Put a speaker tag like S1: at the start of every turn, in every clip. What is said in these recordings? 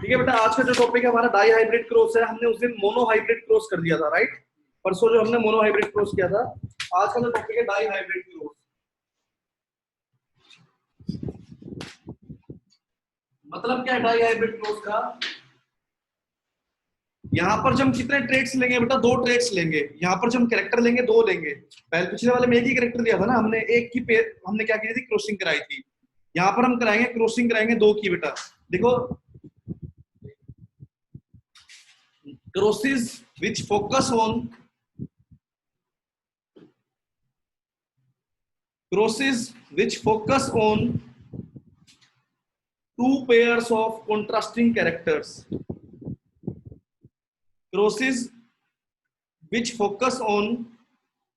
S1: ठीक है बेटा, आज का जो टॉपिक है हमारा डाई हाइब्रिड क्रॉस है। हमने उस दिन मोनो हाइब्रिड क्रॉस कर दिया था, राइट। परसों जो हमने मोनो हाइब्रिड क्रॉस किया था। आज का जो टॉपिक है डाई हाइब्रिड क्रॉस। मतलब क्या है डाई हाइब्रिड क्रॉस का? यहाँ पर जब हम कितने ट्रेड्स लेंगे बेटा? 2 ट्रेड्स लेंगे। यहाँ पर जब हम कैरेक्टर लेंगे 2 लेंगे। पहले पिछले वाले में एक ही कैरेक्टर लिया था ना हमने, एक की पेयर हमने क्या की थी, क्रॉसिंग कराई थी। यहाँ पर हम कराएंगे क्रॉसिंग कराएंगे 2 की बेटा। देखो, crosses which focus on crosses which focus on 2 pairs of contrasting characters. Crosses which focus on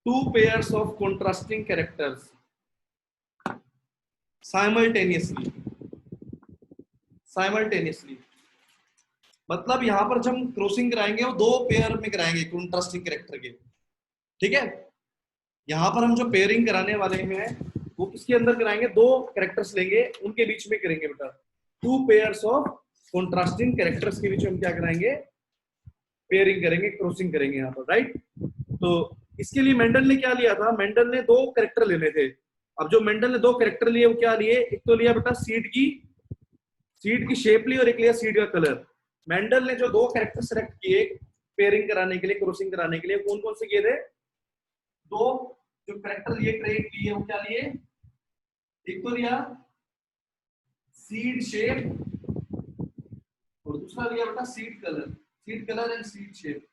S1: 2 pairs of contrasting characters simultaneously. मतलब यहां पर जब हम क्रॉसिंग कराएंगे वो 2 पेयर में कराएंगे कॉन्ट्रास्टिंग कैरेक्टर के। ठीक है, यहां पर हम जो पेयरिंग कराने वाले हैं वो किसके अंदर कराएंगे? 2 कैरेक्टर्स लेंगे, उनके बीच में करेंगे बेटा। 2 पेयर्स ऑफ कॉन्ट्रास्टिंग कैरेक्टर्स के बीच में हम क्या कराएंगे? पेयरिंग करेंगे, क्रॉसिंग करेंगे यहाँ पर, राइट। तो इसके लिए मेंडल ने क्या लिया था? मेंडल ने 2 कैरेक्टर लेने थे। अब जो मेंडल ने 2 कैरेक्टर लिए वो क्या लिए? एक तो लिया बेटा सीड की शेप ली और एक लिया सीड का कलर। मेंडल ने जो 2 कैरेक्टर सेलेक्ट किए पेयरिंग कराने के लिए, क्रॉसिंग कराने के लिए, कौन कौन से किए थे? 2 जो कैरेक्टर लिए, ट्रेड लिए, वो क्या लिए? एक तो लिया सीड शेप और दूसरा लिया बेटा seed colour and seed shape.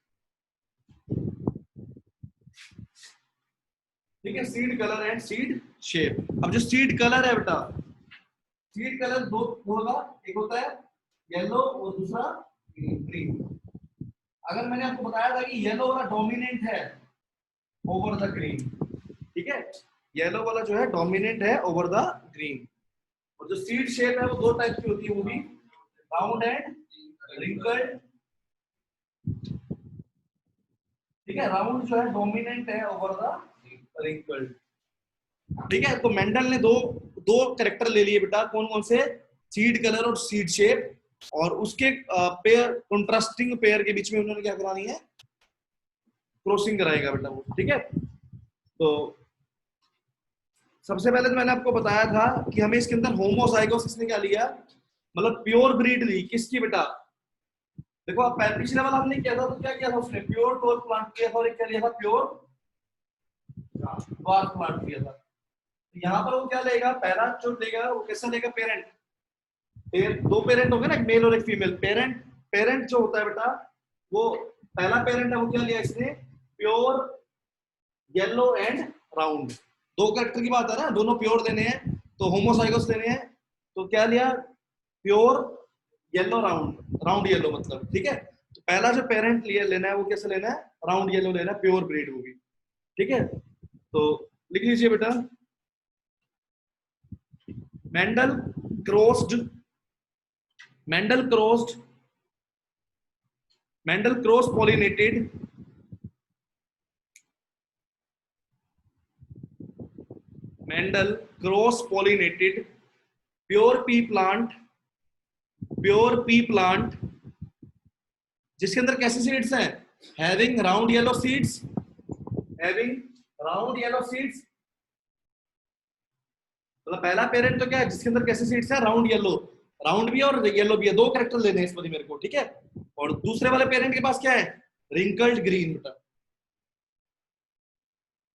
S1: ठीक है, seed colour and seed shape. अब जो सीड कलर है बेटा, सीड कलर 2 होगा, एक होता है येलो और दूसरा ग्रीन। अगर मैंने आपको बताया था कि येलो वाला डोमिनेंट है ओवर द ग्रीन, ठीक है, येलो वाला जो है डोमिनेंट है ओवर द ग्रीन। और जो सीड शेप है वो 2 टाइप की होती है, वो भी राउंड एंड रिंकल्ड। ठीक है, राउंड जो है डोमिनेंट है ओवर द रिंकल्ड। ठीक है, तो मेंडल ने दो कैरेक्टर ले लिए बेटा, कौन कौन से? सीड कलर और सीड शेप, और उसके पेयर, कंट्रास्टिंग पेयर के बीच में उन्होंने क्या करानी है? क्रॉसिंग कराएगा बेटा वो। ठीक है, तो सबसे पहले तो मैंने आपको बताया था कि हमें इसके अंदर होमोजाइगोस किसने क्या लिया, मतलब प्योर ब्रीड ली। किसकी बेटा? देखो, अब पिछले वाला हमने किया था तो क्या किया था उसने? प्योर टोर प्लांट किया था, और एक क्या लिया था? प्योर ड्वार्फ प्लांट किया था। यहाँ पर वो क्या लेगा? पहला जो लेगा वो कैसा लेगा? पेरेंट। 2 पेरेंट होंगे ना, एक मेल और एक फीमेल। पेरेंट जो होता है बेटा, वो पहला पेरेंट है वो क्या लिया इसने? Pure yellow and round. 2 character की बात है ना, दोनों प्योर लेने हैं, तो होमोजाइगोस लेने हैं, तो क्या लिया? प्योर येलो राउंड येलो मतलब। ठीक है, तो पहला जो पेरेंट लेना है वो कैसे लेना है? राउंड येलो लेना है, प्योर ब्रीड होगी। ठीक है, तो लिख लीजिए बेटा, Mendel crossed cross pollinated pure P plant जिसके अंदर कैसे सीड्स हैं? हैविंग राउंड येलो सीड्स, मतलब पहला पेरेंट तो क्या है जिसके अंदर कैसे सीड्स है? राउंड येलो, राउंड भी है और येलो भी है। 2 कैरेक्टर लेने हैं इस मेरे को। ठीक है, और दूसरे वाले पेरेंट के पास क्या है? रिंकल्ड ग्रीन बेटा।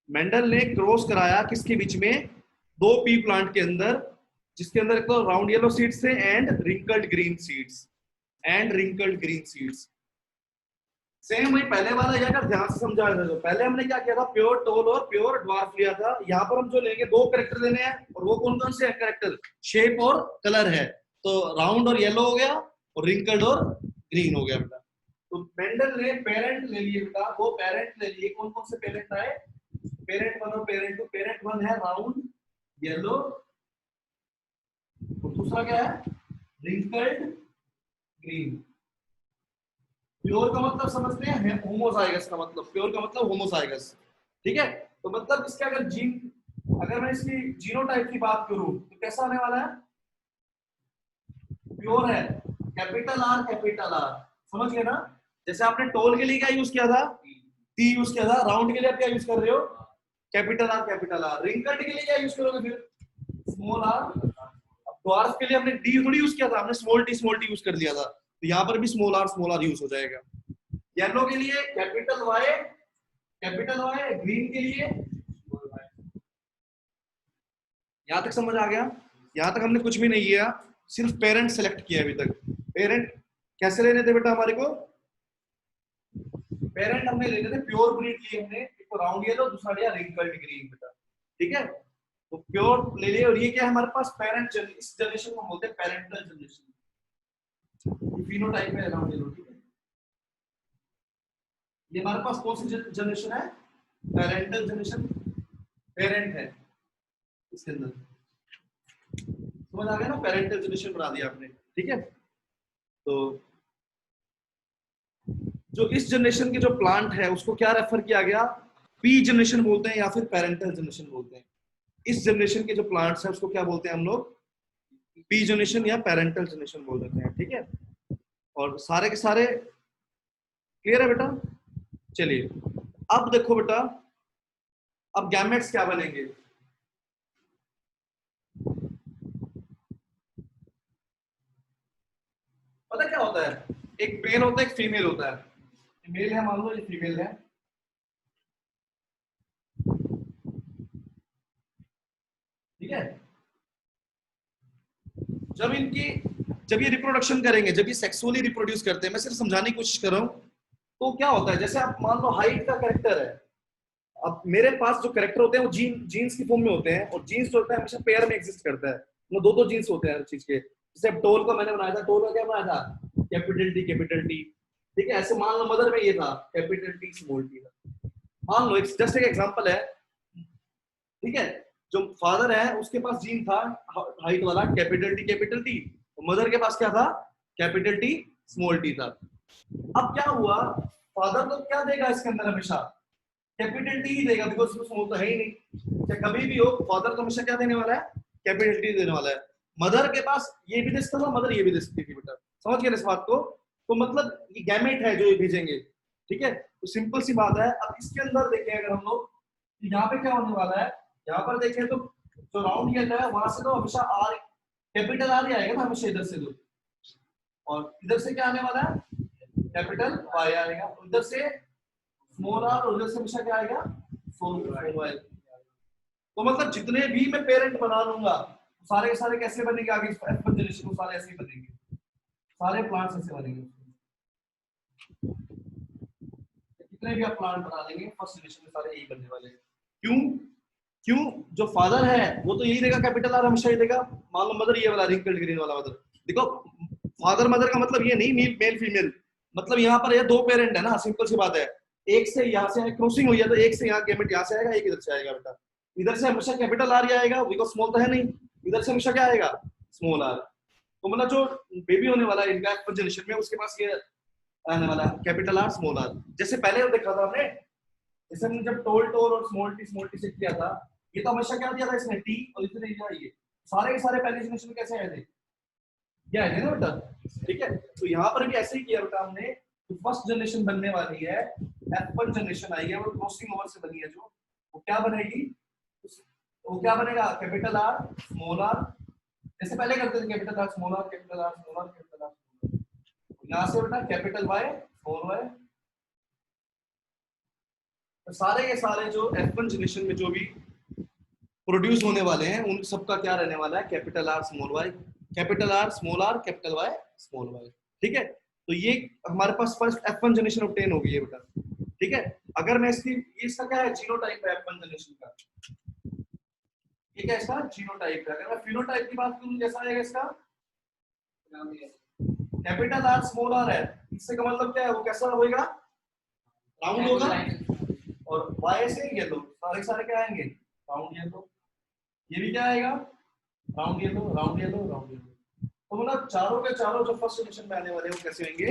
S1: मेंडल ने क्रॉस कराया किसके बीच में? 2 पी प्लांट के अंदर, जिसके अंदर एक तो राउंड येलो सीड्स थे and wrinkled green seeds. Same वही पहले वाला है, अगर ध्यान से समझा था तो पहले हमने क्या किया था? प्योर टोल और प्योर ड्वार्फ लिया था। यहाँ पर हम जो लेंगे 2 कैरेक्टर लेने हैं, और वो कौन कौन से कैरेक्टर? शेप और कलर है। तो राउंड और येलो हो गया, और रिंकल्ड और ग्रीन हो गया बेटा। तो मेंडल ने पेरेंट ले लिए बेटा, 2 पेरेंट ले लिए। कौन कौन से पेरेंट आए? पेरेंट 1 और पेरेंट 2। पेरेंट 1 है राउंड येलो, और दूसरा क्या है? Wrinkled green. प्योर का मतलब समझते हैं होमोजाइगस का मतलब, प्योर का मतलब होमोजाइगस। ठीक है, तो मतलब इसके अगर मैं इसकी जीनोटाइप की बात करूं तो कैसा आने वाला है? प्योर है, कैपिटल आर कैपिटल आर, समझ गए ना? जैसे आपने टोल के लिए क्या यूज किया था, टी यूज किया था, राउंड के लिए आप क्या यूज कर रहे हो, capital R capital are. Ring cut के लिए क्या यूज करोगे फिर, स्मॉल आर। ड्वार्फ के लिए हमने डी थोड़ी यूज किया था, हमने स्मॉल टी यूज कर लिया था, तो यहाँ पर भी स्मॉल आर यूज हो जाएगा। येलो के लिए कैपिटल वाई, ग्रीन के लिए, यहां तक समझ आ गया? यहां तक हमने कुछ भी नहीं किया, सिर्फ पेरेंट सेलेक्ट किया अभी तक। पेरेंट कैसे लेने थे बेटा हमारे को, पेरेंट हमने लेने थे प्योर ब्रीड लिए हमने, एक तो राउंड येलो, दूसरा लिया रिंकल्ड ग्रीन बेटा, ठीक है? तो प्योर ले लिए, और ये क्या है हमारे पास पेरेंट, इस जनरेशन को बोलते हैं पेरेंटल जनरेशन, फिनोटाइप में राउंड येलो, ठीक है? ये हमारे पास कौन सी जनरेशन है, पेरेंटल जनरेशन, पेरेंट है इसके अंदर, समझ आ गया ना? पेरेंटल जनरेशन बना दिया आपने, ठीक है? तो जो इस जनरेशन के जो प्लांट है उसको क्या रेफर किया गया, पी जनरेशन बोलते हैं या फिर पेरेंटल जनरेशन बोलते हैं। इस जनरेशन के जो प्लांट्स है उसको क्या बोलते हैं हम लोग, पी जनरेशन या पेरेंटल जनरेशन बोल देते हैं, ठीक है? और सारे के सारे क्लियर है बेटा? चलिए अब देखो बेटा, अब गैमेट्स क्या बनेंगे, पता क्या होता है, एक मेल होता है एक फीमेल होता है, मेल है मान लो, ये फीमेल है, ठीक है? जब ये रिप्रोडक्शन करेंगे, जब ये सेक्सुअली रिप्रोड्यूस करते हैं, मैं सिर्फ समझाने की कोशिश कर रहा हूं, तो क्या होता है, जैसे आप मान लो हाइट का कैरेक्टर है, अब मेरे पास जो कैरेक्टर होते हैं वो जीन्स की फॉर्म में होते हैं, और जीन्स जो होता है हमेशा पेयर में एग्जिस्ट करता है, वो दो जीन्स होते हैं हर चीज के। जैसे अब टोल का मैंने बनाया था, टोल का क्या बनाया था, कैपिटल टी, ठीक है? ऐसे मान लो मदर में ये था कैपिटल टी स्मॉल टी था, मान लो, जस्ट एक एग्जांपल है, ठीक है? जो फादर है उसके पास जीन था हाइट वाला कैपिटल टी, तो मदर के पास क्या था, कैपिटल टी स्मॉल टी था। अब क्या हुआ, फादर तो क्या देगा इसके अंदर, हमेशा कैपिटल टी ही देगा, बिकॉज उसमें स्मॉल तो है ही नहीं, चाहे कभी भी हो फादर तो हमेशा क्या देने वाला है, कैपिटल टी देने वाला है। मदर के पास ये भी दे सकता था, मदर ये भी दे सकती थी बेटा, समझ गए इस बात को? तो मतलब ये गैमेट है जो ये भेजेंगे, ठीक है? तो सिंपल सी बात है। अब इसके अंदर देखें अगर हम लोग, यहाँ पे क्या होने वाला है, यहाँ पर देखें तो जो राउंड किया है वहां से तो हमेशा आर, कैपिटल आर ही आएगा ना हमेशा इधर से, तो और इधर से क्या आने वाला है, कैपिटल वाई आएगा, इधर से स्मॉल आर, और इधर से हमेशा क्या आएगा, स्मॉल वाई। तो मतलब जितने भी मैं पेरेंट बना लूंगा सारे के सारे कैसे बनेंगे, आगे F1 जनरेशन को सारे ऐसे ही बनेंगे, सारे प्लांट्स ऐसे बनेंगे, कितने भी आप प्लांट बना लेंगे फर्स्ट जनरेशन में सारे यही बनने वाले हैं। क्यों? क्यों? जो फादर है वो तो यही देगा, कैपिटल आर हमेशा ही देगा। मान लो मदर ये वाला रिंकल्ड ग्रीन वाला मदर, देखो फादर मदर का मतलब ये नहीं मेल फीमेल, मतलब यहाँ पर ये दो पेरेंट है ना, सिंपल सी बात है, एक से यहाँ से क्रॉसिंग हुई है तो एक से यहाँ गेमेट यहाँ से आएगा, एक इधर से आएगा बेटा, इधर से हमेशा कैपिटल आर ही आएगा बिकॉज स्मॉल तो है नहीं, इधर से हमेशा क्या आएगा, स्मॉल आर। तो मतलब जो बेबी होने वाला है इनका जनरेशन में उसके पास ये आने वाला कैपिटल आर स्मॉल आर। जैसे पहले देखा था हमने, जैसे हमने जब टोल और स्मॉल टी से किया था, ये तो हमेशा क्या दिया था इसने, टी, और इसने दिया ये, सारे के सारे पहले जनरेशन में कैसे आए थे, क्या है ना बेटा, ठीक है? तो यहाँ पर भी ऐसे ही किया बेटा हमने। तो फर्स्ट जनरेशन बनने वाली है, F1 जनरेशन आई है, वो क्रॉसिंग ओवर से बनी है, जो वो क्या बनेगी, वो क्या बनेगा, कैपिटल आर स्मॉल आर, जैसे पहले करते थे capital R small R, capital R small R, capital R, यहाँ से बेटा कैपिटल वाई स्मॉल वाई। तो सारे के सारे जो F1 जनरेशन में जो भी प्रोड्यूस होने वाले हैं उन सबका क्या रहने वाला है, capital R small Y, capital R small R, capital Y small Y, ठीक है? तो ये हमारे पास फर्स्ट F1 जनरेशन ऑब्टेन हो गई है बेटा, ठीक है? अगर मैं इसकी, इसका क्या है, जीनोटाइप है F1 जनरेशन का, ये क्या इसका जीनोटाइप है। अगर मैं फिनोटाइप की बात करूं कैसा आएगा इसका, कैपिटल आर स्मॉल आर है, इससे का मतलब क्या है, वो कैसा होगा, राउंड होगा, और वाई से येलो, सारे सारे क्या आएंगे, राउंड येलो, ये भी क्या आएगा, round yellow round yellow round yellow. तो मतलब चारों के चारों जो फर्स्ट जनरेशन में आने वाले हैं वो कैसे होंगे,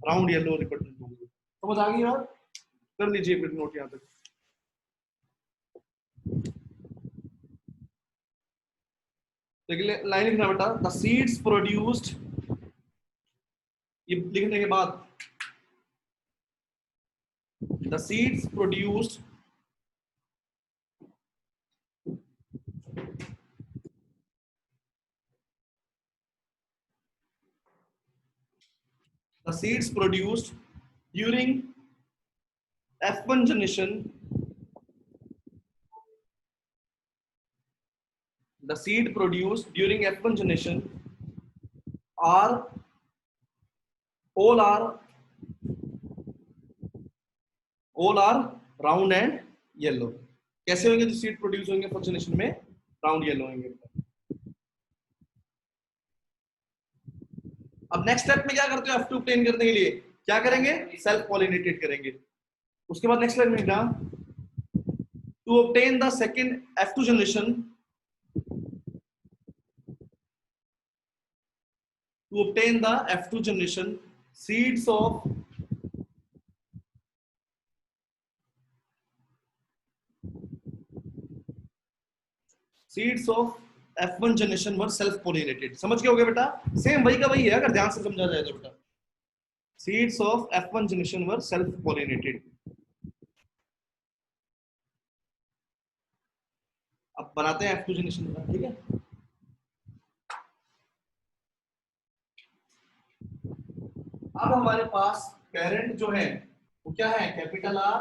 S1: राउंड येलो रिप्रेजेंट होंगे। समझ आ गई बात? कर लीजिए फिर नोट यहाँ तक। देखिए लाइन लिखना बेटा, द सीड्स प्रोड्यूस्ड ये लिखने के बाद the seeds produced the seeds produced during F1 generation, the seed produced during F1 generation are all are round and yellow. कैसे होंगे जो सीड प्रोड्यूस होंगे फर्स्ट जनरेशन में? राउंड येलो होंगे. अब नेक्स्ट स्टेप में क्या करते हो? F2 ऑब्टेन करने के लिए क्या करेंगे? सेल्फ पॉलिनेटेड करेंगे. उसके बाद नेक्स्ट स्टेप में क्या? To obtain the second F2 generation, to obtain the F2 generation, seeds of F1 generation were self pollinated. समझ के हो गया बेटा? सेम वही का वही है अगर ध्यान से समझा जाए तो बेटा. Seeds of F1 generation were self pollinated. अब बनाते हैं F2 जनरेशन का. ठीक है, अब हमारे पास पेरेंट जो है वो क्या है? Capital R,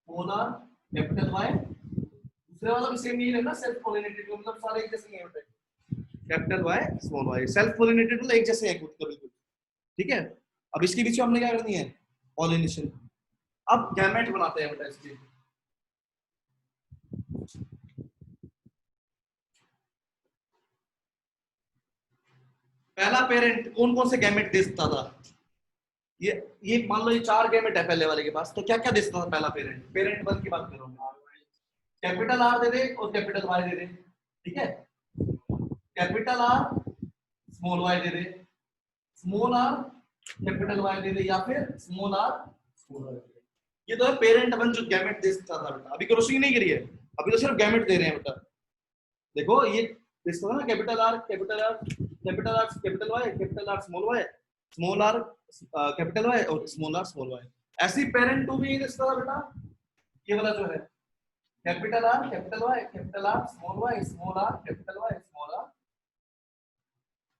S1: small R, capital Y. दूसरे वाला भी सेम ही है ना, सेल्फ पॉलिनेटेड, मतलब सारे एक जैसे ही होते हैं. Capital Y, small Y, self pollinated मतलब एक जैसे हैं बिल्कुल. ठीक है, अब इसके बीच में हमने क्या करनी है? पॉलिनेशन. अब गैमेट बनाते हैं बेटा इसके. पहला पेरेंट कौन कौन से गैमेट दे सकता था? ये मान लो ये 4 गैमेट है पहले वाले के पास, तो क्या क्या दे सकता था पहला पेरेंट? पेरेंट 1 की बात कर रहा हूं. कैपिटल आर दे दे और कैपिटल वाई दे दे. ठीक है, कैपिटल आर स्मॉल वाई दे दे, स्मॉल आर कैपिटल वाई दे दे, या फिर स्मॉल आर स्मॉल वाई दे दे. ये तो है पेरेंट 1 जो गैमेट दे सकता था बेटा. अभी क्रॉसिंग नहीं करी है, अभी तो सिर्फ गैमेट दे रहे हैं बेटा. देखो ये दे सकता था ना, capital R capital R capital R capital Y, capital R small Y, small R capital Y और स्मॉल आर स्मॉल वाई. ऐसी पेरेंट 2 भी दे सकता था बेटा. ये वाला जो है capital R capital Y, capital R small Y, small R capital Y, small R.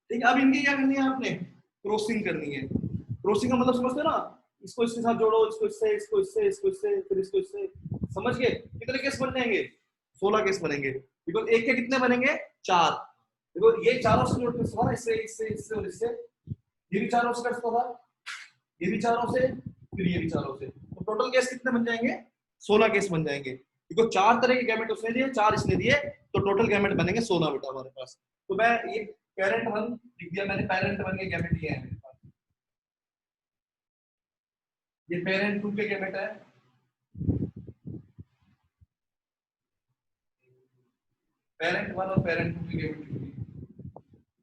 S1: ठीक है, अब इनकी क्या करनी है? आपने क्रॉसिंग करनी है. क्रॉसिंग का मतलब समझते हो ना? इसको इसके साथ जोड़ो, इसको इससे, इसको इससे, इसको इससे, फिर इसको इससे. समझ गए? कितने केस बन जाएंगे? 16 केस बनेंगे. बिकॉज एक के कितने बनेंगे? 4. देखो ये चारों से जोड़ के सवाल, इससे इससे इससे और इससे, ये भी चारों से कर सकता था, ये भी चारों से, फिर ये भी चारों से. तो टोटल केस कितने बन जाएंगे? 16 केस बन जाएंगे. देखो 4 तरह के गैमेट उसने दिए, 4 इसने दिए, तो टोटल गैमेट बनेंगे 16 बेटा हमारे पास. तो मैं ये पेरेंट 1 लिख दिया मैंने, पेरेंट 1 के गैमेट दिए हैं मेरे पास. ये पेरेंट 2 के गैमेट है, पेरेंट 1 और पेरेंट 2 के गैमेट लिख दिए.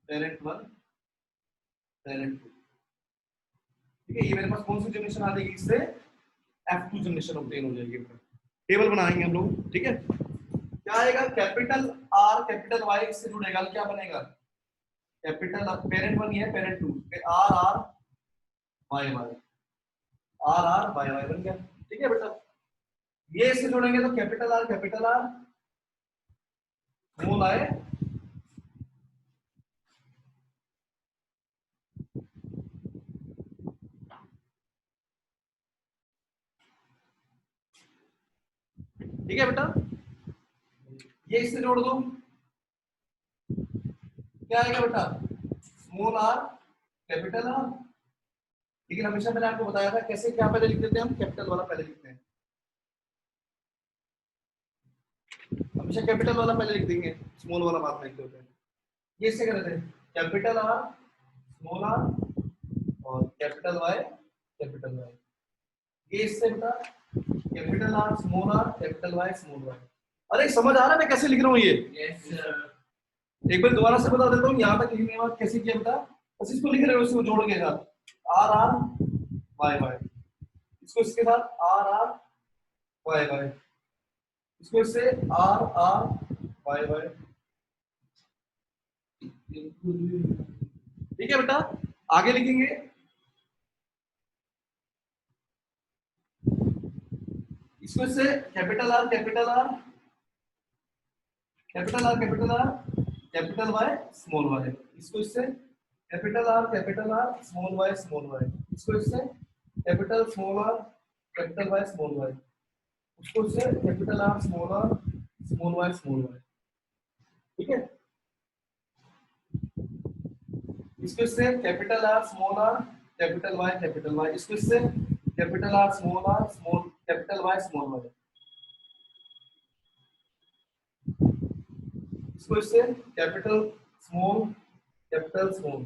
S1: Parent 1 parent 2. ठीक है, ये मेरे पास कौन सी जनरेशन आ जाएगी? इससे F2 जनरेशन ऑब्टेन हो जाएगी. टेबल बनाएंगे हम लोग. ठीक है, क्या आएगा? कैपिटल आर कैपिटल वाई से जुड़ेगा, क्या बनेगा? कैपिटल पेरेंट 1 है, पेरेंट 2, फिर R R Y Y, R R Y Y बन गया. ठीक है बेटा, ये इससे जोड़ेंगे तो कैपिटल आर स्मॉल आई, ठीक है बेटा. ये इससे जोड़ दो, क्या आएगा बेटा? Small R capital are. लेकिन हमेशा मैंने आपको बताया था कैसे, क्या पहले लिख देते हैं हम? कैपिटल वाला पहले लिखते हैं, हमेशा कैपिटल वाला पहले लिख देंगे, स्मॉल वाला बाद में लिखते होते हैं. ये इससे कर देते हैं कैपिटल आर स्मॉल आर और कैपिटल वाई कैपिटल वाई. ये इससे बेटा capital R small R capital Y small Y. अरे समझ आ रहा है मैं कैसे लिख रहा हूँ ये? yes, एक बार दोबारा से बता देता हूँ, यहाँ तक लिखने के बाद कैसे किया बेटा? बस इसको लिख रहे हो, इसको जोड़ के साथ आर आर वाई वाई, इसको इसके साथ आर आर वाई वाई, इसको इससे आर आर वाई वाई. ठीक है बेटा, आगे लिखेंगे इसको इससे capital R capital R capital R capital R capital Y small Y, इसको इससे कैपिटल आर स्मॉल वाई, इसको इससे capital small R capital Y small Y, उसको इससे कैपिटल आर स्मॉल वाई, ठीक है। इसको इससे कैपिटल आर कैपिटल वाई, इसको इससे capital R small capital Y small Y, इसको इससे capital small capital small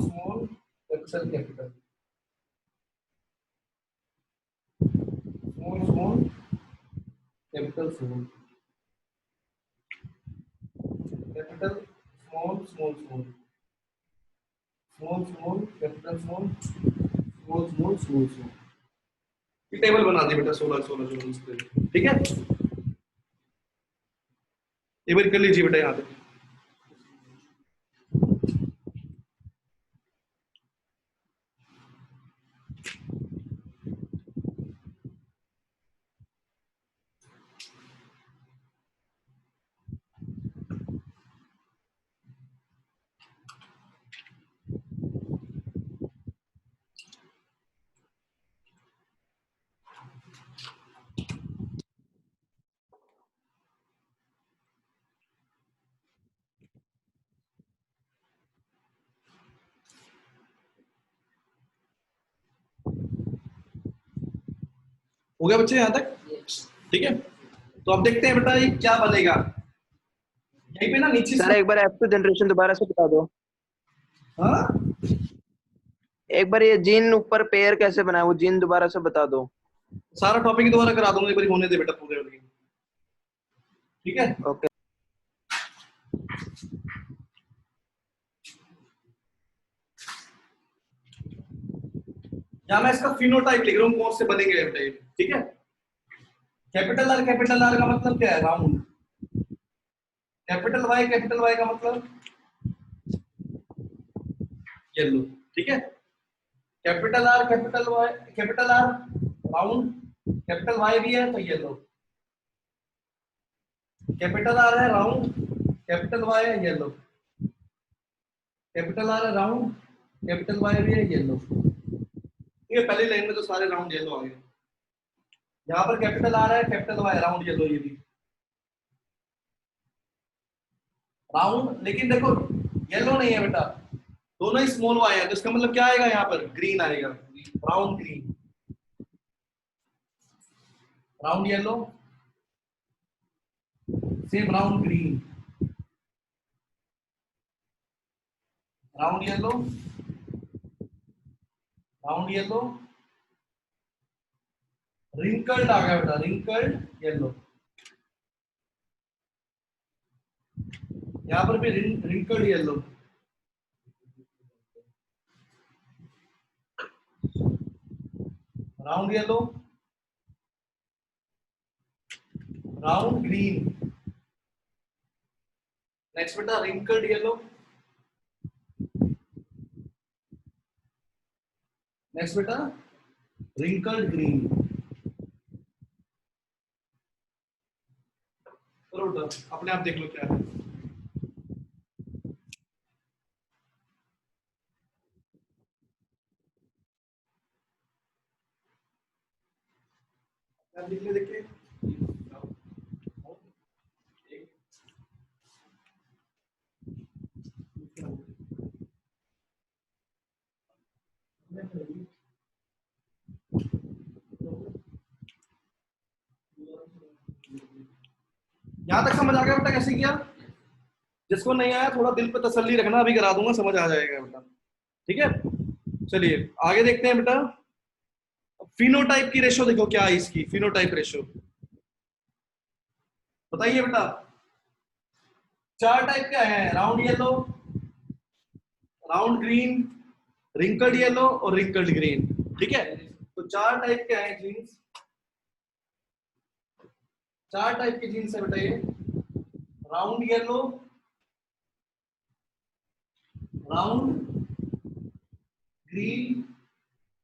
S1: small capital capital small capital small capital small capital small. ये टेबल बना दी बेटा 16 ठीक है। एक बार कर लीजिए बेटा यहाँ पे। हो गया बच्चे यहाँ तक? ठीक है, तो अब देखते हैं बेटा ये क्या बनेगा। यहीं पे ना नीचे
S2: सर एक बार F2 जनरेशन दोबारा से बता दो।
S1: हाँ
S2: एक बार ये जीन ऊपर पेयर कैसे बनाए वो जीन दोबारा से बता दो।
S1: सारा टॉपिक दोबारा करा दूंगा, एक बार होने दे बेटा पूरे, ठीक है।
S2: ओके
S1: या मैं इसका फिनोटाइप लिख रहा हूँ कौन से बनेंगे बेटा ये, ठीक है। कैपिटल आर का मतलब क्या है? राउंड। कैपिटल वाई का मतलब येलो, ठीक है। Capital R round, capital Y भी है तो येलो। कैपिटल आर है राउंड, कैपिटल वाई है येलो। कैपिटल आर है राउंड, कैपिटल वाई भी है येलो। ठीक है, पहली लाइन में तो सारे राउंड येलो आ गए। यहाँ पर कैपिटल आर है, कैपिटल वाई राउंड येलो, ये भी राउंड, लेकिन देखो येलो नहीं है बेटा, दोनों ही स्मॉल वाई है, तो इसका मतलब क्या आएगा? यहाँ पर ग्रीन आएगा, round green, round yellow, same round green, round yellow, round yellow, wrinkled आ गया बेटा, रिंकल्ड येलो। यहाँ पर भी wrinkled yellow, round yellow, round green. Next बेटा रिंकल्ड येलो, नेक्स्ट बेटा रिंकल्ड ग्रीन। करो बेटा, अपने आप देख लो क्या है। लिख ले, देखिए यहां तक समझ आ गया बेटा कैसे किया? जिसको नहीं आया थोड़ा दिल पे तसल्ली रखना, अभी करा दूंगा, समझ आ जाएगा बेटा, ठीक है। चलिए आगे देखते हैं बेटा। फिनोटाइप की रेशो देखो क्या है इसकी, फिनोटाइप रेशो बताइए बेटा। चार टाइप क्या है? Round yellow, round green, wrinkled yellow और रिंकल्ड ग्रीन, ठीक है। तो चार टाइप क्या है जीन्स? चार टाइप के जीन्स है बेटा ये। Round yellow, round green,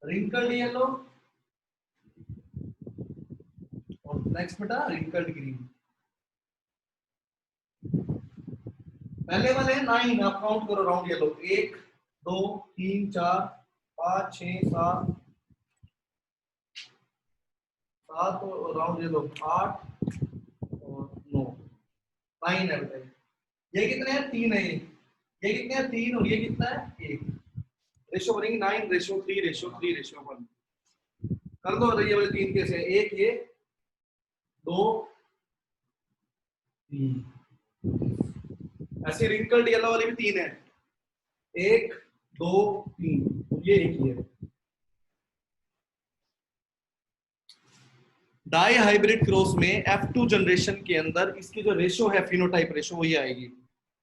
S1: wrinkled yellow next बेटा रिंकल्ड ग्रीन। पहले वाले 9, आप काउंट करो राउंड येलो, 1 2 3 4 5 6 7 7 और राउंड येलो 8 और 9, 9 है बेटा। ये कितने हैं? 3 है। ये कितने हैं? 3 और ये कितना है? 1। रेशियो बनेगी 9:3:3:1। कर दो ये वाले 3 कैसे हैं? 1 ये 2 3, ऐसे रिंकल्ड येलो वाली भी 3 है, 1 2 3, ये 1 ही है। डाई हाइब्रिड क्रॉस में F2 जनरेशन के अंदर इसकी जो रेशियो है, फिनोटाइप रेशियो, वही आएगी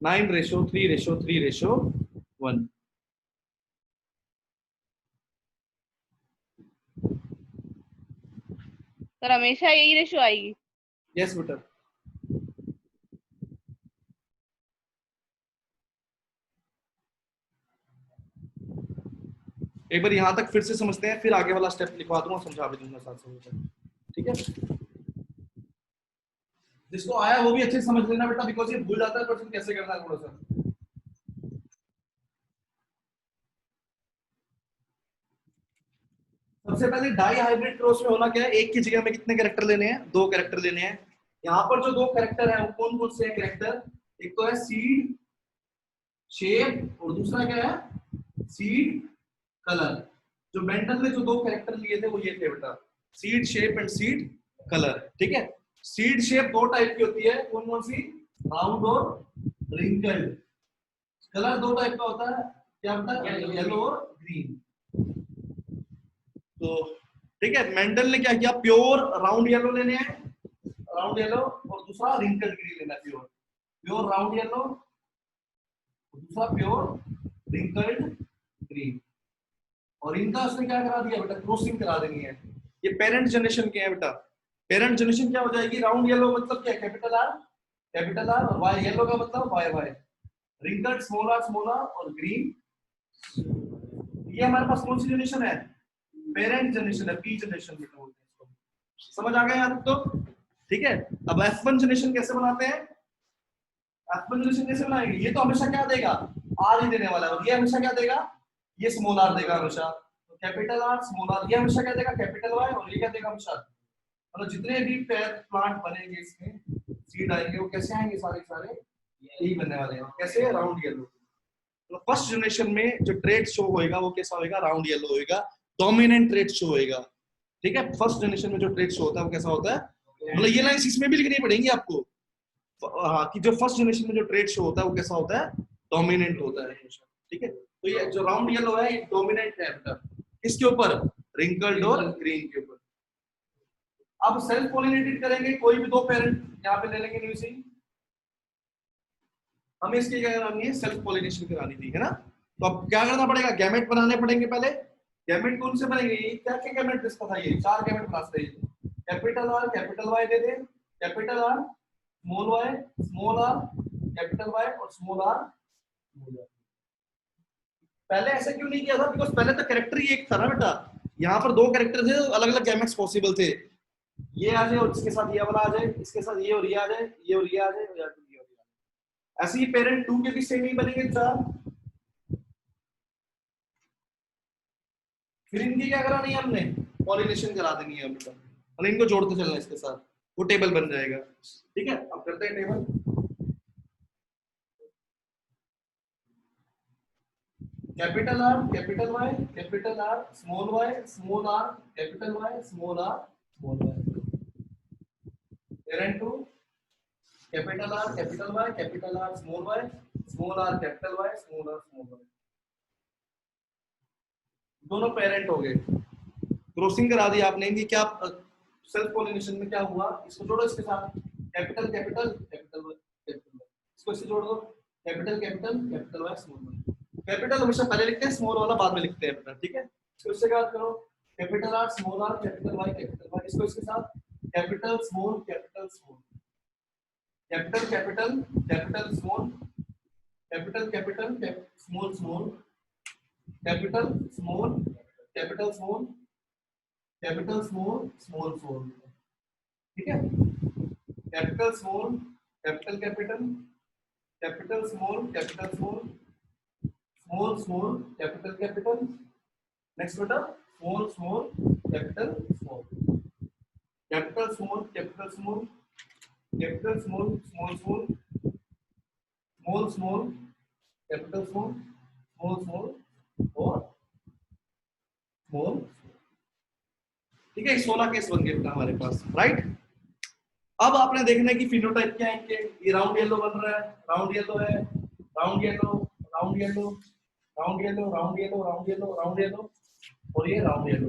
S1: 9:3:3:1।
S3: सर हमेशा यही रेशियो आएगी?
S1: यस बेटा। एक बार यहां तक फिर से समझते हैं, फिर आगे वाला स्टेप लिखवा दूंगा, समझा भी दूंगा साथ साथ। ठीक है, जिसको आया वो भी अच्छे से समझ लेना बेटा, बिकॉज ये भूल जाता है पर्सन कैसे करना है थोड़ा सा। सबसे पहले डाई हाइब्रिड क्रॉस में होना क्या है, एक की जगह में कितने कैरेक्टर लेने हैं? 2 कैरेक्टर लेने हैं। यहाँ पर जो 2 कैरेक्टर है वो कौन कौन से हैं कैरेक्टर? एक तो है सीड शेप और दूसरा क्या है? Seed colour. जो मेंडल ने जो 2 कैरेक्टर लिए थे वो ये थे बेटा, seed shape and seed colour. ठीक है, सीड शेप 2 टाइप की होती है, कौन कौन सी? राउंड और रिंकल्ड। कलर 2 टाइप का होता है, क्या होता है? येलो और ग्रीन। तो ठीक है, मेंडल ने क्या किया, प्योर राउंड येलो लेने हैं, राउंड येलो, और दूसरा रिंकल्ड ग्रीन लेना है। प्योर प्योर राउंड येलो, दूसरा प्योर रिंकल्ड ग्रीन। और इनका उसने क्या करा दिया बेटा? क्रॉसिंग करा देनी है। ये पेरेंट जनरेशन के हैं बेटा। पेरेंट जनरेशन क्या हो जाएगी? राउंड येलो मतलब क्या? कैपिटल आर, और वाई येलो का मतलब Y Y. Wrinkled small R और ग्रीन, ये हमारे पास कौन सी जनरेशन है? पेरेंट जनरेशन है, पी जनरेशन में बोलते हैं इसको। समझ आ गया यहाँ तक तो? ठीक है, अब F1 जनरेशन कैसे बनाते हैं? F1 जनरेशन कैसे बनाएंगे? ये तो हमेशा क्या देगा? आर ही देने वाला है, और ये हमेशा क्या देगा? ये स्मॉल आर देगा हमेशा। तो कैपिटल आर स्मॉल आर, ये हमेशा क्या देगा? कैपिटल वाई, और ये क्या देगा? हमेशा। मतलब जितने भी प्लांट बनेंगे इसमें, सीड आएंगे, वो कैसे आएंगे? सारे सारे यही बनने वाले हैं। कैसे? Round yellow. तो फर्स्ट जनरेशन में जो ट्रेड शो होएगा वो कैसा होएगा? राउंड येलो होएगा, डोमिनेंट ट्रेड शो होएगा। ठीक है, फर्स्ट जनरेशन में जो ट्रेड शो होता है वो कैसा होता है? मतलब ये लाइंस इसमें भी लिखनी पड़ेंगी आपको, हाँ, कि जो फर्स्ट जनरेशन में जो ट्रेड शो होता है वो कैसा होता है? डोमिनेंट होता है। ठीक है, तो ये जो राउंड येलो है ये डोमिनेंट है बेटा, इसके ऊपर रिंकल्ड और ग्रीन के ऊपर। अब सेल्फ पॉलिनेटेड करेंगे, कोई भी 2 पेरेंट यहाँ पे ले लेंगे न्यू सी, हमें इसकी क्या करानी है? सेल्फ पॉलिनेशन करानी थी, है ना? तो अब क्या करना पड़ेगा? गैमेट बनाने पड़ेंगे पहले। गैमेट कौन से बनेंगे? क्या क्या गैमेट इसका था? ये 4 गैमेट बना सकते हैं। कैपिटल आर कैपिटल वाई दे दे, capital R small Y small R, capital Y और स्मॉल आर स्मॉल आर। पहले ऐसा क्यों नहीं किया था? बिकॉज पहले तो कैरेक्टर ही एक था ना बेटा, यहाँ पर 2 कैरेक्टर थे, अलग अलग गैमेट्स पॉसिबल थे। ये आ जाए और इसके साथ ये वाला आ जाए, इसके साथ ये और ये आ जाए, ये और ये आ जाए, या तो ये और ये आ जाए। ऐसे ही पेरेंट 2 के भी सेम ही बनेंगे 4। फिर इनकी क्या करानी है? हमने पॉलिनेशन करा देनी है बेटा, और इनको जोड़ते चलना इसके साथ, वो टेबल बन जाएगा। ठीक है, अब करते हैं table. Capital R capital Y capital R small Y small R capital Y small R small Y. Parent 2 capital R capital Y capital R small Y small R capital Y small R small Y. दोनों parent हो गए, crossing करा दी आपने इनकी। क्या self pollination में क्या हुआ? इसको जोड़ो इसके साथ, capital capital capital Y capital Y, इसको इससे जोड़ दो, capital capital capital Y small Y. Capital हमेशा पहले लिखते हैं, स्मॉल वाला बाद में लिखते हैं बेटा। ठीक है, इसको इससे क्या करो? Capital R small R capital Y capital Y, इसको इसके साथ capital small capital small, capital capital capital small, capital capital small small, capital small capital small, capital small small small. ठीक है, capital small capital capital capital small capital small small small capital capital, next बेटा small small capital small capital small capital small capital small small small small small capital small small small और small. ठीक है, 16 case बन गए बेटा हमारे पास, right. अब आपने देखना है कि फिनोटाइप क्या है इनके। ये राउंड येलो बन रहा है, राउंड येलो है, round yellow round yellow round yellow round yellow round yellow round yellow और ये राउंड येलो,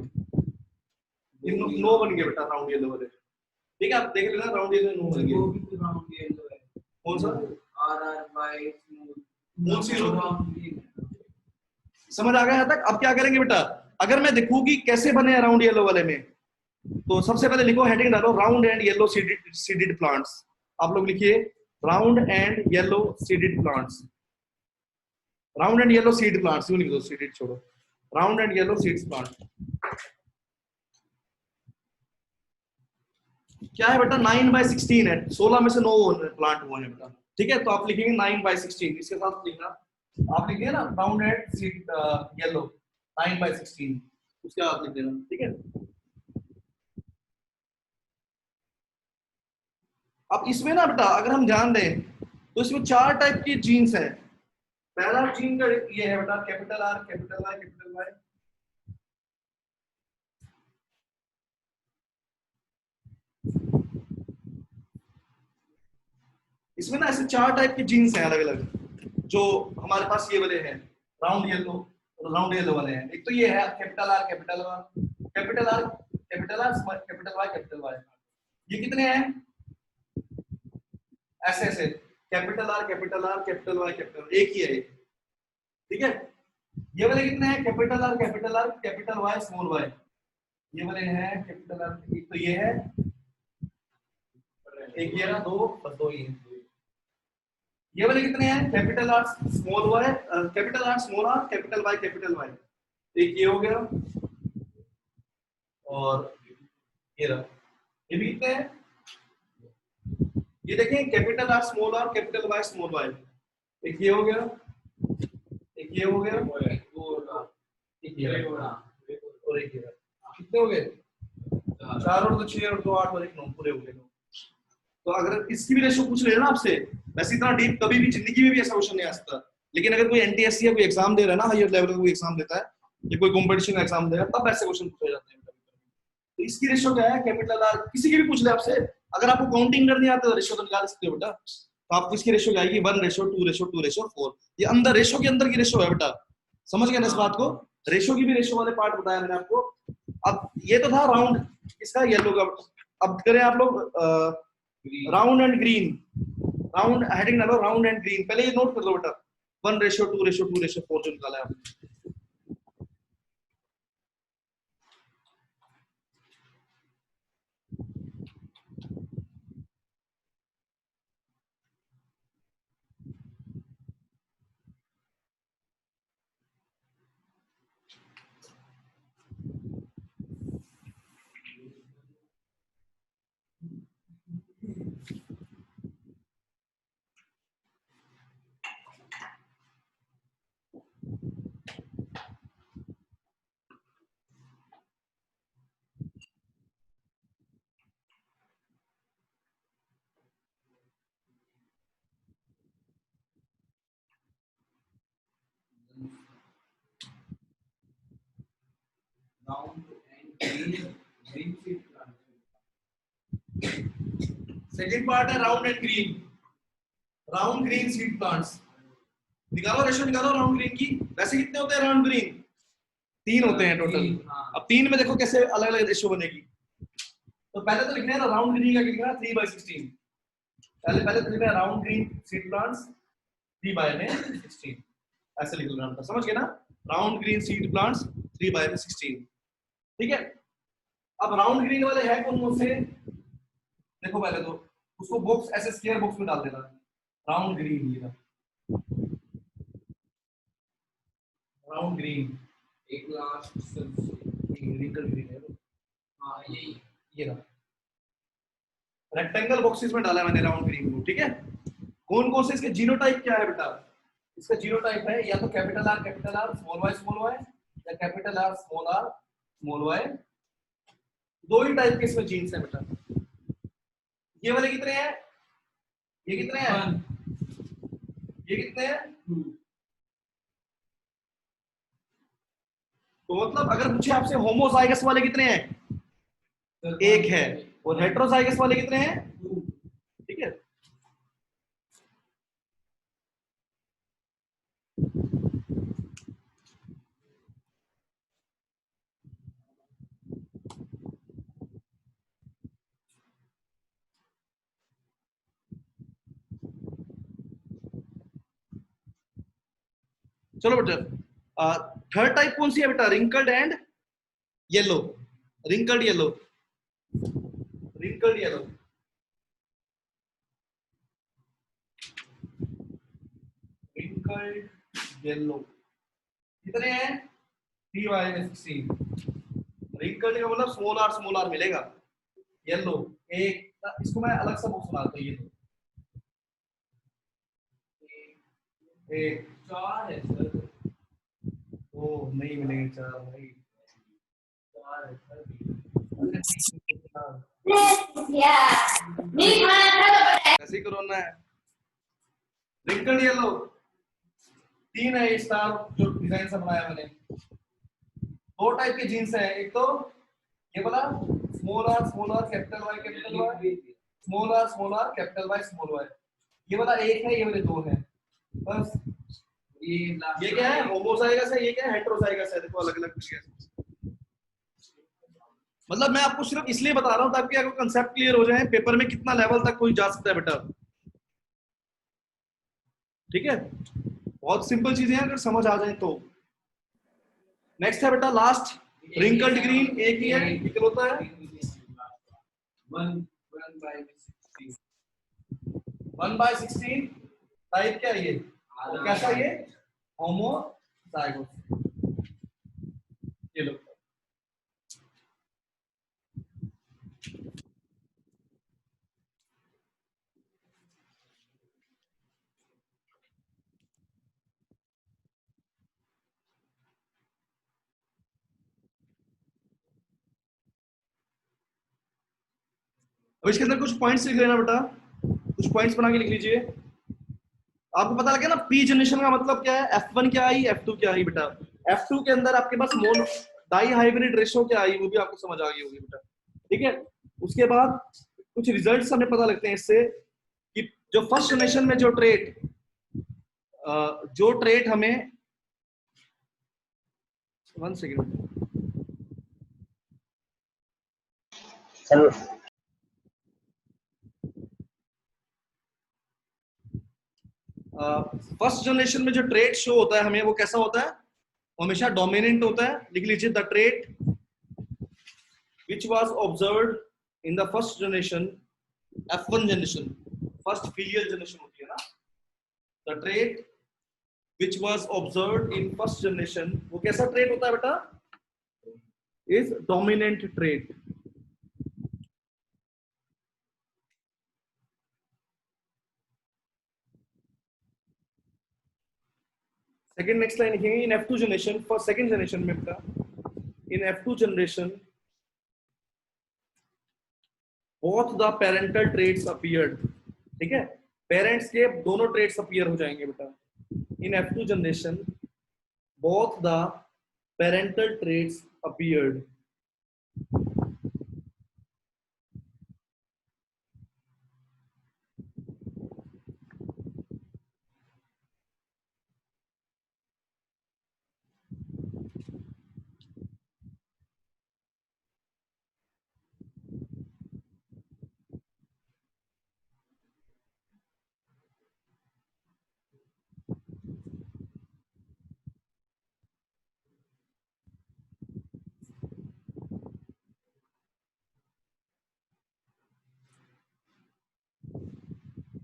S1: ये नो बन गए बेटा राउंड येलो वाले। ठीक है, आप देख लेना राउंड येलो नो बन गए।
S4: राउंड येलो है,
S1: कौन सा?
S4: आर वाई
S1: कौन सी रो? समझ आ गया यहाँ तक? अब क्या करेंगे बेटा, अगर मैं देखूं कि कैसे बने राउंड येलो वाले में, तो सबसे पहले लिखो, हेडिंग डालो round and yellow seeded plants. आप लोग लिखिए round and yellow seeded plants, round and yellow seed plants, यूं लिख दो, सीडेड छोड़ो, round and yellow seeds plant. क्या है बेटा, 9/16 है, 16 में से 9 प्लांट हुए हैं बेटा। ठीक है, तो आप लिखेंगे 9/16, इसके साथ लिखना, आप लिखिए ना राउंड एंड सीड येलो 9/16, उसके बाद लिख देना। ठीक है, अब इसमें ना बेटा अगर हम ध्यान दें तो इसमें 4 टाइप की जीन्स हैं। पहला जीन का ये है बेटा capital R capital Y capital Y. इसमें ना ऐसे 4 टाइप की जीन्स हैं अलग अलग, जो हमारे पास ये वाले हैं राउंड येलो वाले हैं। एक तो ये है capital R capital Y capital R capital R capital Y capital Y. ये कितने हैं? ऐसे ऐसे capital R capital Y capital, एक ही है ये। ठीक है, ये वाले कितने हैं? Capital R capital Y small Y. ये वाले हैं कैपिटल आर, एक तो ये है, एक ये ना, दो और दो ये। ये वाले कितने हैं? Capital R small Y capital R small R capital Y. एक ये हो गया और ये रहा, ये भी कितने हैं? ये देखें capital R small R capital Y small Y. एक ये हो गया, एक ये हो गया, एक ये और एक ये। कितने हो गए? 4 और 2 6 और 2 8 और 1 9, पूरे हो गए। तो अगर इसकी भी रेशो पूछ ले ना आपसे, वैसे इतना डीप कभी भी जिंदगी में भी ऐसा क्वेश्चन नहीं आ सकता, लेकिन अगर कोई एनटीएससी या कोई एग्जाम दे रहा है ना, हायर लेवल का कोई एग्जाम देता है या कोई कंपटीशन का एग्जाम दे रहा है, तब ऐसे क्वेश्चन पूछे जाते हैं। तो इसकी रेशो क्या है? कैपिटल आर, किसी की भी पूछ ले आपसे, अगर आपको काउंटिंग करनी आती है तो रेशो तो निकाल सकते हो बेटा। तो आपको इसकी रेशो क्या आएगी? 1:2:2:4। ये अंदर रेशो के अंदर की रेशो है बेटा, समझ गए ना इस बात को? रेशो की भी रेशो वाले पार्ट बताया मैंने आपको। अब ये तो था राउंड इसका येलो का। अब करें आप लोग round and green. Round heading डालो राउंड एंड ग्रीन, पहले ये नोट कर लो बेटा, 1:2:2:4 जो निकाला है आपने। सेकंड पार्ट है round and green, round green seed plants. निकालो रेशो, निकालो राउंड ग्रीन की। वैसे कितने होते हैं राउंड ग्रीन? 3 होते हैं टोटल। अब 3 में देखो कैसे अलग अलग रेशो बनेगी। तो पहले तो लिखना है राउंड ग्रीन का, लिखना है 3/16। पहले तो लिखना है राउंड ग्रीन सीड प्लांट्स 3/16, ऐसे लिख लेना, समझ गए ना? Round green seed plants 3/16। ठीक है, अब राउंड ग्रीन वाले है कौन से? देखो पहले तो उसको बॉक्स ऐसे स्क्वायर बॉक्स में डाल देना, राउंड ग्रीन, ये राउंड ग्रीन।
S4: एक लास्ट
S1: ग्रीन है,
S4: हाँ यही
S1: ये रहा। रेक्टेंगल बॉक्सेस में डाला है मैंने राउंड ग्रीन को, ठीक है। कौन कौन से इसके जीनोटाइप क्या है बेटा? इसका जीनोटाइप है या तो कैपिटल आर स्मॉल वाई या कैपिटल आर स्मॉल वाई। दो ही टाइप के इसमें जीन्स है बेटा। ये वाले कितने हैं? ये कितने हैं? ये कितने हैं? तो मतलब अगर पूछे आपसे होमोजाइगस वाले कितने हैं? एक है। और हेट्रोजाइगस वाले कितने हैं? ठीक है। चलो बेटा, थर्ड टाइप कौन सी है बेटा? Wrinkled and yellow. Wrinkled yellow, wrinkled yellow. Wrinkled yellow कितने हैं? 3/16। रिंकल्ड का मतलब स्मॉल आर मिलेगा। येलो एक, इसको मैं अलग सा बुक सुनाता हूँ। ये एक 4 है सर। ओ नहीं मिलेंगे 4 भाई। 4 है सर। कैसे करना है? रिंकल्ड येलो 3 है। स्टार जो डिजाइन से बनाया मैंने। 2 टाइप के जीन्स हैं। एक तो ये वाला small R capital Y small R capital Y. ये वाला एक है, ये वाले 2 है बस। ये क्या है? होमोजाइगस है। ये क्या है? हेट्रोजाइगस है। देखो अलग अलग मिल गया। मतलब मैं आपको सिर्फ इसलिए बता रहा हूं ताकि आपको कंसेप्ट क्लियर हो जाए, पेपर में कितना लेवल तक कोई जा सकता है बेटा। ठीक है, बहुत सिंपल चीजें हैं अगर समझ आ जाए तो। नेक्स्ट है बेटा लास्ट, रिंकल्ड ग्रीन। एक ही है, इकलौता है। 1/16 टाइप क्या है ये? कैसा ये? होमोजाइगोस। ये लो। अब इसके अंदर कुछ पॉइंट्स लिख लेना बेटा, कुछ पॉइंट्स बना के लिख लीजिए। आपको पता लगे ना पी जनरेशन का मतलब क्या है? F1 क्या आई, F2 क्या आई बेटा। F2 के अंदर आपके पास मोनो डाई हाइब्रिड रेशो क्या आई, वो भी आपको समझ आ गई होगी बेटा। ठीक है, उसके बाद कुछ रिजल्ट्स हमें पता लगते हैं इससे कि जो फर्स्ट जनरेशन में जो ट्रेट हमें 1 सेकेंड फर्स्ट जनरेशन में जो ट्रेट शो होता है हमें, वो कैसा होता है? हमेशा डोमिनेंट होता है। लिख लीजिए, the trait which was observed in the first generation, F1 generation, first filial generation होती है ना। The trait which was observed in first generation, वो कैसा ट्रेट होता है बेटा? Is dominant trait। Second next line लिखेंगे, इन F2 generation, for second generation में बेटा, इन F2 generation both the parental traits appeared। ठीक है, पेरेंट्स के दोनों ट्रेट्स अपीयर हो जाएंगे बेटा। इन F2 generation both the parental traits appeared।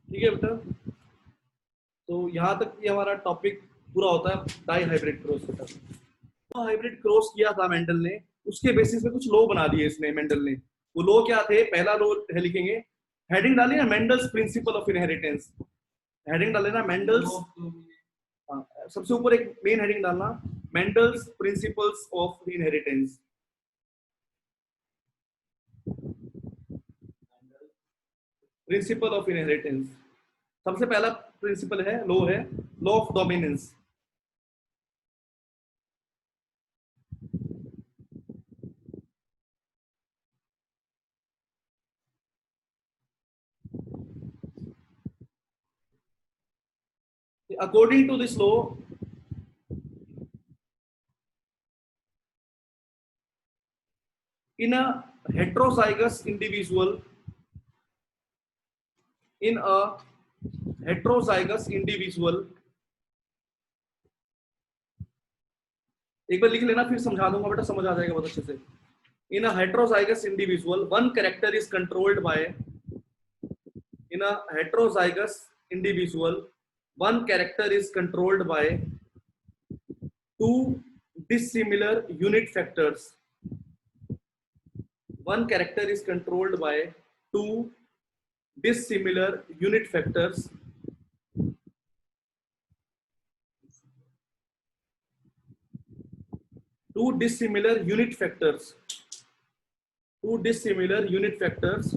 S1: ठीक है बेटा, तो यहां तक ये हमारा टॉपिक पूरा होता है डाई हाइब्रिड क्रॉस बेटा। तो हाइब्रिड क्रॉस किया था मेंडल ने, उसके बेसिस पे कुछ लॉ बना दिए इसने मेंडल ने। वो लॉ क्या थे? पहला लॉ है लिखेंगे, हेडिंग डाली ना, Mendel's principle of inheritance, heading डाले ना मेंडल्स, सबसे ऊपर एक मेन हेडिंग डालना, Mendel's principles of inheritance. Principle of inheritance, सबसे पहला प्रिंसिपल है, law of dominance. According to this law, in a heterozygous individual, in a heterozygous individual, एक बार लिख लेना फिर समझा दूंगा बेटा, समझ आ जाएगा बहुत अच्छे से। In a heterozygous individual, one character is controlled by, in a heterozygous individual, one character is controlled by two dissimilar unit factors. One character is controlled by two dissimilar unit factors. Two dissimilar unit factors. Two dissimilar unit factors.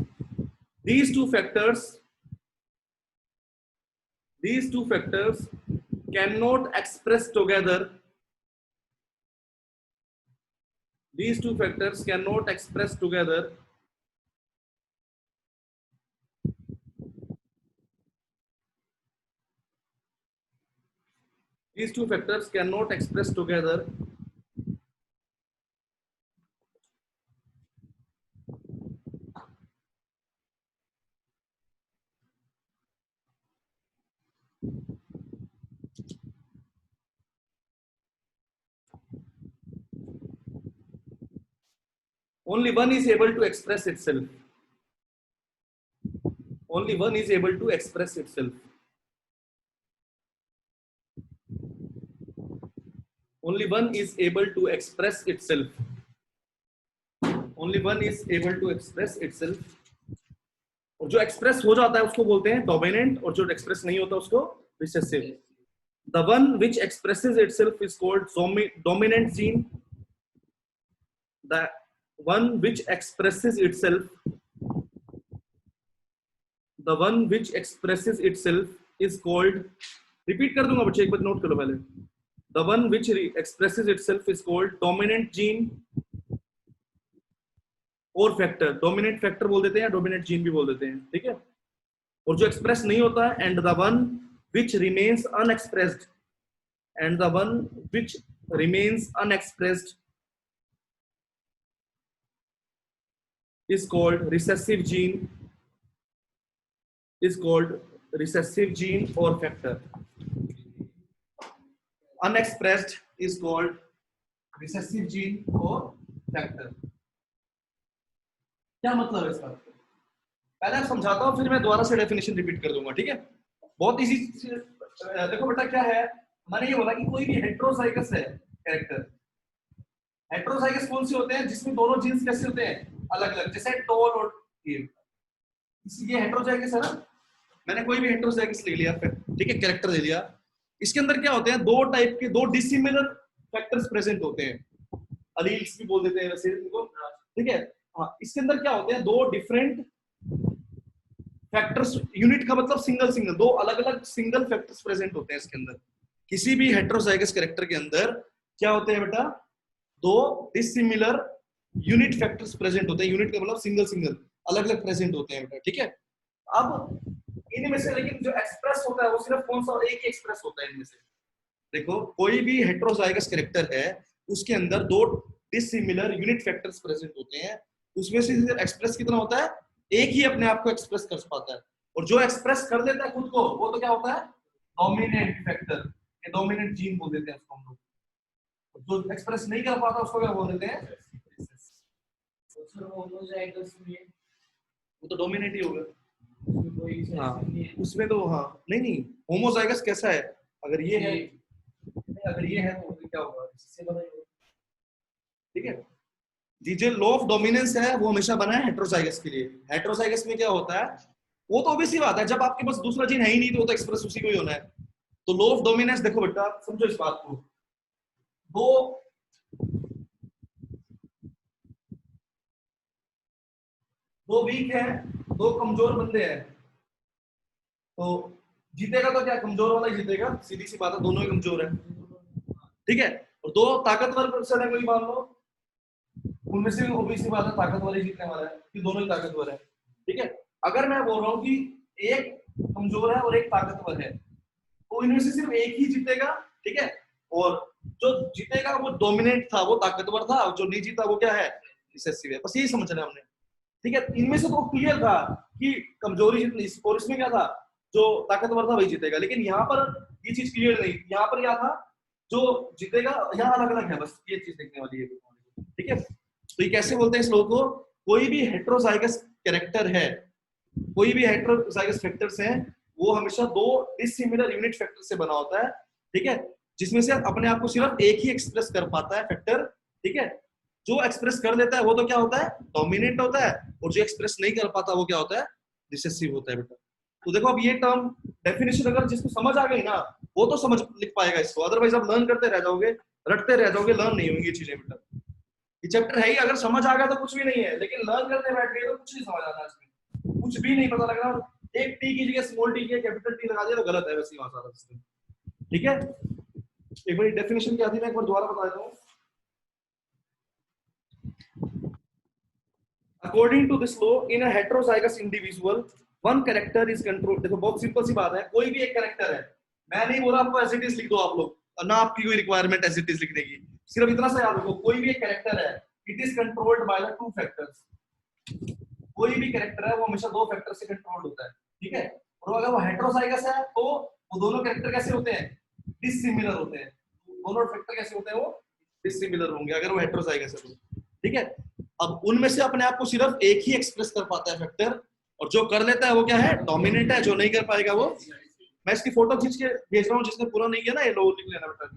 S1: These two factors cannot express together. These two factors cannot express together. These two factors cannot express together only one is able to express itself. Only one is able to express itself. Only one is able to express itself. Only one is able to express itself. और जो express हो जाता है उसको बोलते हैं dominant, और जो एक्सप्रेस नहीं होता उसको recessive. The one which expresses itself is called dominant gene. The one which expresses itself, the one which expresses itself is called, repeat कर दूंगा बच्चे, एक बार नोट करो पहले. The one which expresses itself is called dominant gene और factor. Dominant factor बोल देते हैं या डोमिनेंट जीन भी बोल देते हैं, ठीक है. और जो एक्सप्रेस नहीं होता है, and the one which remains unexpressed, and the one which remains unexpressed is called recessive gene, is called recessive gene or factor. Unexpressed is called recessive gene or factor. क्या मतलब है इसका? पहले आप समझाता हूं, फिर मैं दोबारा से डेफिनेशन रिपीट कर दूंगा, ठीक है. बहुत इजी. देखो बेटा क्या है, मैंने ये बोला कि कोई भी हेट्रोजाइगस है कैरेक्टर. हेट्रोजाइगस कौन से होते हैं? जिसमें दोनों जीन्स कैसे होते हैं? अलग अलग, जैसे टॉल और ये हेट्रोजाइगस है ना. मैंने कोई भी हेट्रोजाइगस ले लिया, ठीक है, कैरेक्टर ले लिया. इसके अंदर क्या होते हैं? दो टाइप के, दो डिसिमिलर फैक्टर्स प्रेजेंट होते हैं. अलील्स भी बोल देते हैं वैसे इनको, ठीक है. हाँ, इसके अंदर क्या होते हैं? दो डिफरेंट फैक्टर्स. यूनिट का मतलब सिंगल सिंगल, दो अलग अलग सिंगल फैक्टर्स प्रेजेंट होते हैं इसके अंदर. किसी भी हेट्रोजाइगस कैरेक्टर के अंदर क्या होते हैं बेटा? दो डिसिमिलर यूनिट फैक्टर्स प्रेजेंट होते हैं. यूनिट का मतलब सिंगल सिंगल, अलग अलग प्रेजेंट होते हैं बेटा, ठीक है. अब इनमें से लेकिन जो एक्सप्रेस होता है वो सिर्फ कौन सा? एक ही एक्सप्रेस होता है इनमें से. देखो, कोई भी हेट्रोजाइगस कैरेक्टर है, उसके अंदर दो डिसिमिलर यूनिट फैक्टर्स प्रेजेंट होते हैं. उसमें से एक्सप्रेस कितना होता है? एक ही अपने आप को एक्सप्रेस कर पाता है. और जो एक्सप्रेस कर लेता है खुद को, वो तो क्या होता है? डोमिनेंट फैक्टर, ये डोमिनेंट जीन बोल देते हैं उसको हम लोग. जो एक्सप्रेस नहीं कर पाता उसको क्या बोल देते हैं? वो तो डोमिनेंट ही होगा. हाँ, उसमें तो हाँ, नहीं नहीं, होमोजाइगस कैसा है? अगर ये है, अगर ये है तो क्या होगा? ठीक है जी. जो लॉ ऑफ डोमिनेंस है वो हमेशा बना है हेट्रोजाइगस के लिए. हेट्रोजाइगस में क्या होता है? वो तो ऑब्वियस सी बात है, जब आपके पास दूसरा जीन है ही नहीं तो वो तो एक्सप्रेस उसी को ही होना है। तो लो ऑफ डोमिनेंस देखो बेटा, समझो इस बात को, दो वीक है, दो कमजोर बंदे हैं, तो जीतेगा तो क्या कमजोर वाला ही जीतेगा, सीधी सी बात है, दोनों ही कमजोर है, ठीक है। और दो ताकतवर पर्सन है कोई, मान लो, उनमें से ऑब्वियस सी बात है ताकतवर ही जीतने वाला है कि दोनों ही ताकतवर है, ठीक है। अगर मैं बोल रहा हूँ कि एक कमजोर है और एक ताकतवर है, तो इनमें से सिर्फ एक ही जीतेगा, ठीक है। और जो जीतेगा वो डोमिनेंट था, वो ताकतवर था, और जो नहीं जीता वो क्या है, रिसेसिव है। बस यही समझना है हमने, ठीक है। इनमें से तो क्लियर था कि कमजोरी जितनी, और इसमें क्या था, जो ताकतवर था वही जीतेगा। लेकिन यहाँ पर ये चीज क्लियर नहीं, यहाँ पर क्या था, जो जीतेगा, यहाँ अलग अलग है, बस ये चीज देखने वाली है, ठीक है। तो ये कैसे बोलते हैं इस लोग को, कोई भी हेट्रोजाइगस कैरेक्टर है, कोई भी हेट्रोजाइगस फैक्टर्स हैं, वो हमेशा दो डिसिमिलर यूनिट फैक्टर से बना होता है, ठीक है, जिसमें से अपने आप को सिर्फ एक ही एक्सप्रेस कर पाता है फैक्टर, ठीक है। जो एक्सप्रेस कर लेता है वो तो क्या होता है, डोमिनेंट होता है, और जो एक्सप्रेस नहीं कर पाता वो क्या होता है, रिसेसिव होता है बेटा। तो देखो अब ये टर्म डेफिनेशन अगर जिसको समझ आ गई ना, वो तो समझ लिख पाएगा इसको, अदरवाइज आप लर्न करते रह जाओगे, रटते रह जाओगे, लर्न नहीं होंगी चीजें बेटा। ये चैप्टर है ही, अगर समझ आ गया तो कुछ भी नहीं है, लेकिन लर्न करने बैठ गए तो कुछ नहीं समझ आता इसमें, कुछ भी नहीं पता लग रहा, एक टी की जगह स्मॉल टी की कैपिटल टी लगा दिया तो गलत है, वैसे ही सारा सिस्टम, ठीक है। एक बार डेफिनेशन क्या थी मैं एक बार दोबारा बता देता हूँ। According to this law, in a heterozygous individual, one character is controlled. देखो बहुत सिंपल सी बात है, कोई भी एक कैरेक्टर है, मैं नहीं बोला आपको एज इट इज लिख दो आप लोग, ना आपकी कोई रिक्वायरमेंट एज इट इज लिखने की, सिर्फ इतना सा याद रखो, कोई भी एक कैरेक्टर है, it is controlled by the two factors. कोई भी कैरेक्टर है वो हमेशा दो फैक्टर से कंट्रोल्ड होता है, ठीक है। और अगर वो हेट्रोजाइगस है तो वो दोनों कैरेक्टर कैसे होते हैं, डिसिमिलर होते हैं, दोनों फैक्टर कैसे होते हैं, वो डिसिमिलर होंगे अगर वो हेट्रोजाइगस है तो, ठीक है। अब उनमें से अपने आप को सिर्फ एक ही एक्सप्रेस कर पाता है फैक्टर, और जो कर लेता है वो क्या है, डोमिनेंट है, जो नहीं कर पाएगा वो, मैं इसकी फोटो खींच के भेज रहा हूँ, जिसने पूरा नहीं किया ना ये लो लिख लेना बेटा।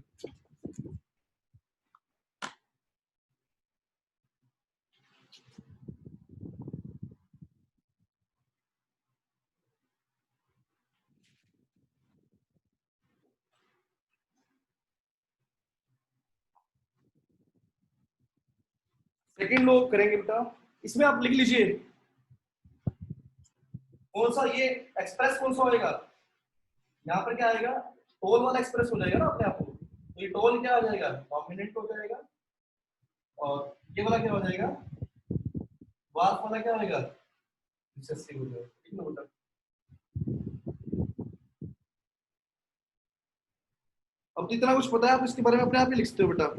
S1: सेकंड लो करेंगे बेटा, इसमें आप लिख लीजिए कौन सा ये एक्सप्रेस कौन सा होएगा, यहाँ पर क्या आएगा, टोल वाला एक्सप्रेस हो जाएगा ना अपने आप को, तो ये टोल क्या आ जाएगा, डोमिनेंट हो जाएगा, और ये वाला क्या हो जाएगा, वार्फ वाला क्या होएगा, रिसेसिव हो जाएगा, ठीक है बेटा। अब जितना कुछ पता है आप इसके बारे में अपने आप ही लिख सकते हो बेटा।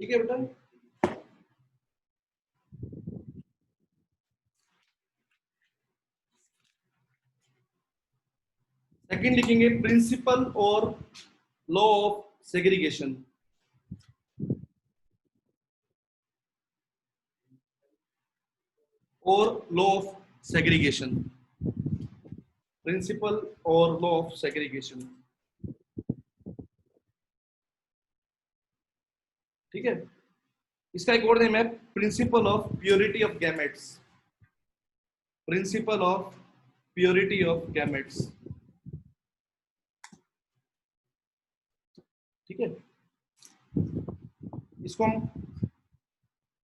S1: ठीक है बेटा, सेकंड लिखेंगे प्रिंसिपल और लॉ ऑफ सेग्रीगेशन। और लॉ ऑफ सेग्रीगेशन, प्रिंसिपल और लॉ ऑफ सेग्रीगेशन, ठीक है। इसका एक और नेम है principle of purity of gametes, principle of purity of gametes, ठीक है। इसको हम